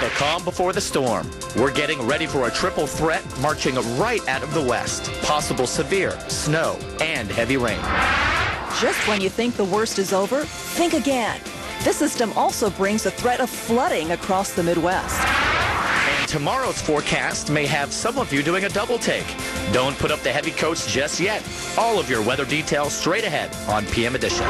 The calm before the storm. We're getting ready for a triple threat marching right out of the west. Possible severe snow and heavy rain. Just when you think the worst is over, think again. This system also brings the threat of flooding across the Midwest. And tomorrow's forecast may have some of you doing a double take. Don't put up the heavy coats just yet. All of your weather details straight ahead on PM Edition.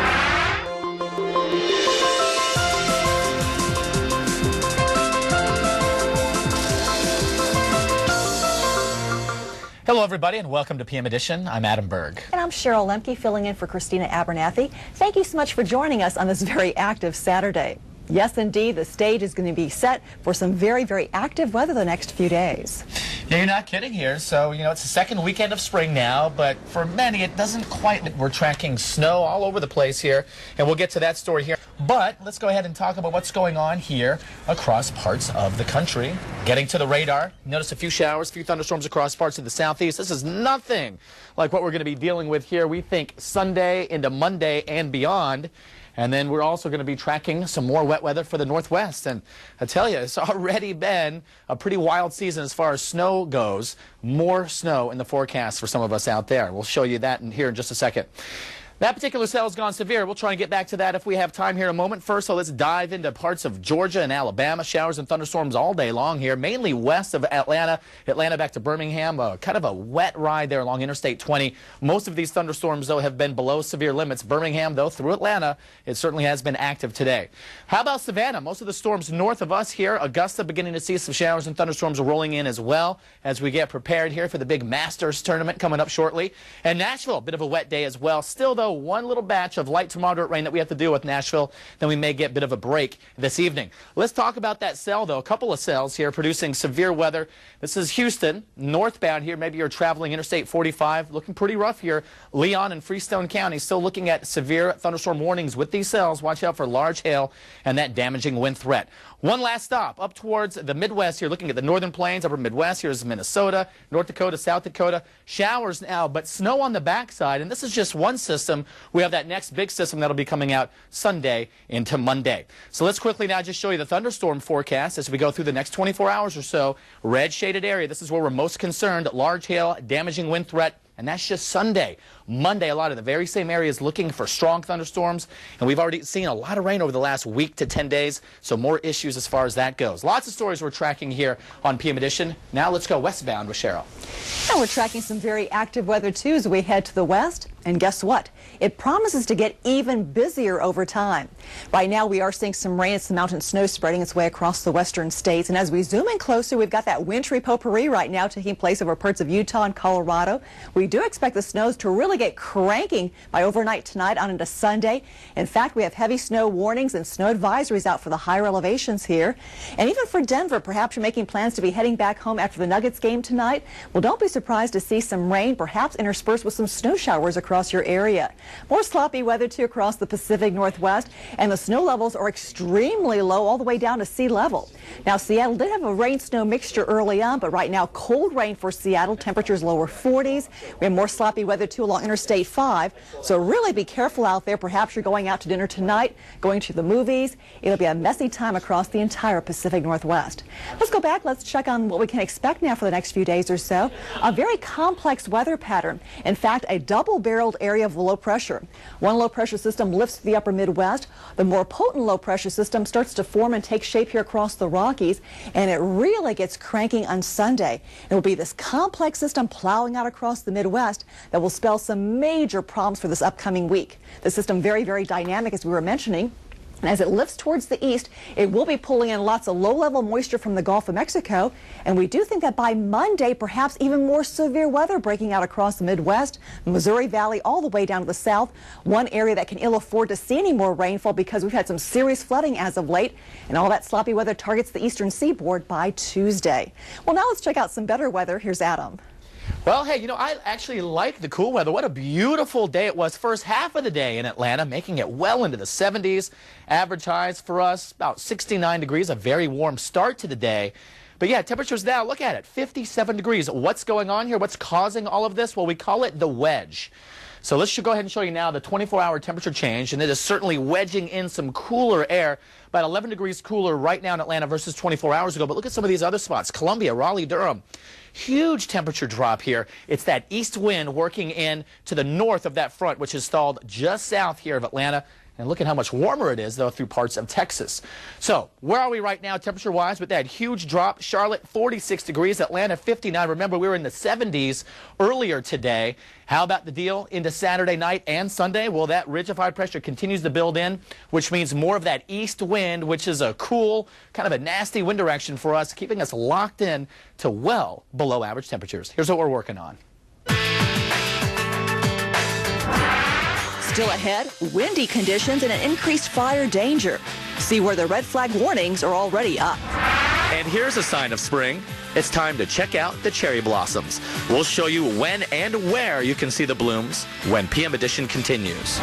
Hello, everybody, and welcome to PM Edition. I'm Adam Berg. And I'm Cheryl Lemke, filling in for Christina Abernathy. Thank you so much for joining us on this very active Saturday. Yes, indeed, the stage is going to be set for some very, very active weather the next few days. Yeah, you're not kidding here. So, it's the second weekend of spring now, but for many, it doesn't quite. We're tracking snow all over the place here, and we'll get to that story here. But let's go ahead and talk about what's going on here across parts of the country. Getting to the radar, notice a few showers, a few thunderstorms across parts of the southeast. This is nothing like what we're going to be dealing with here. We think Sunday into Monday and beyond. And then we're also going to be tracking some more wet weather for the Northwest. And I tell you, it's already been a pretty wild season as far as snow goes. More snow in the forecast for some of us out there. We'll show you that here in just a second. That particular cell has gone severe. We'll try and get back to that if we have time here in a moment. First, so let's dive into parts of Georgia and Alabama. Showers and thunderstorms all day long here, mainly west of Atlanta. Atlanta back to Birmingham, kind of a wet ride there along Interstate 20. Most of these thunderstorms, though, have been below severe limits. Birmingham, though, through Atlanta, it certainly has been active today. How about Savannah? Most of the storms north of us here. Augusta beginning to see some showers and thunderstorms rolling in as well as we get prepared here for the big Masters tournament coming up shortly. And Nashville, a bit of a wet day as well. Still, though, one little batch of light to moderate rain that we have to deal with Nashville, then we may get a bit of a break this evening. Let's talk about that cell, though. A couple of cells here producing severe weather. This is Houston, northbound here. Maybe you're traveling Interstate 45, looking pretty rough here. Leon and Freestone County still looking at severe thunderstorm warnings with these cells. Watch out for large hail and that damaging wind threat. One last stop up towards the Midwest here, looking at the northern plains, upper Midwest. Here's Minnesota, North Dakota, South Dakota. Showers now, but snow on the backside. And this is just one system. We have that next big system that'll be coming out Sunday into Monday. So let's quickly now just show you the thunderstorm forecast as we go through the next 24 hours or so. Red shaded area. This is where we're most concerned. Large hail, damaging wind threat. And that's just Sunday. Monday, a lot of the very same areas looking for strong thunderstorms. And we've already seen a lot of rain over the last week to 10 days. So more issues as far as that goes. Lots of stories we're tracking here on PM Edition. Now let's go westbound with Cheryl. And we're tracking some very active weather, too, as we head to the west. And guess what? It promises to get even busier over time. Right now, we are seeing some rain and some mountain snow spreading its way across the western states. And as we zoom in closer, we've got that wintry potpourri right now taking place over parts of Utah and Colorado. We do expect the snows to really get cranking by overnight tonight on into Sunday. In fact, we have heavy snow warnings and snow advisories out for the higher elevations here. And even for Denver, perhaps you're making plans to be heading back home after the Nuggets game tonight. Well, don't be surprised to see some rain, perhaps interspersed with some snow showers across your area. More sloppy weather, too, across the Pacific Northwest. And the snow levels are extremely low, all the way down to sea level. Now, Seattle did have a rain-snow mixture early on, but right now, cold rain for Seattle. Temperatures lower 40s. We have more sloppy weather, too, along Interstate 5. So really be careful out there. Perhaps you're going out to dinner tonight, going to the movies. It'll be a messy time across the entire Pacific Northwest. Let's go back. Let's check on what we can expect now for the next few days or so. A very complex weather pattern. In fact, a double-barreled area of low pressure. One low pressure system lifts to the upper Midwest. The more potent low pressure system starts to form and take shape here across the Rockies, and it really gets cranking on Sunday. It will be this complex system plowing out across the Midwest that will spell some major problems for this upcoming week. The system very, very dynamic, as we were mentioning. And as it lifts towards the east, it will be pulling in lots of low-level moisture from the Gulf of Mexico. And we do think that by Monday, perhaps even more severe weather breaking out across the Midwest, Missouri Valley, all the way down to the south. One area that can ill afford to see any more rainfall because we've had some serious flooding as of late. And all that sloppy weather targets the eastern seaboard by Tuesday. Well, now let's check out some better weather. Here's Adam. Well, hey, I actually like the cool weather. What a beautiful day it was. First half of the day in Atlanta, making it well into the 70s. Average highs for us, about 69 degrees, a very warm start to the day. But yeah, temperatures now, look at it, 57 degrees. What's going on here? What's causing all of this? Well, we call it the wedge. So let's go ahead and show you now the 24-hour temperature change, and it is certainly wedging in some cooler air. About 11 degrees cooler right now in Atlanta versus 24 hours ago. But look at some of these other spots. Columbia, Raleigh, Durham. Huge temperature drop here. It's that east wind working in to the north of that front, which is stalled just south here of Atlanta. And look at how much warmer it is, though, through parts of Texas. So where are we right now temperature-wise with that huge drop? Charlotte, 46 degrees. Atlanta, 59. Remember, we were in the 70s earlier today. How about the deal into Saturday night and Sunday? Well, that ridge of high pressure continues to build in, which means more of that east wind, which is a cool, kind of a nasty wind direction for us, keeping us locked in to well below average temperatures. Here's what we're working on. Still ahead, windy conditions and an increased fire danger. See where the red flag warnings are already up. And here's a sign of spring. It's time to check out the cherry blossoms. We'll show you when and where you can see the blooms when PM Edition continues.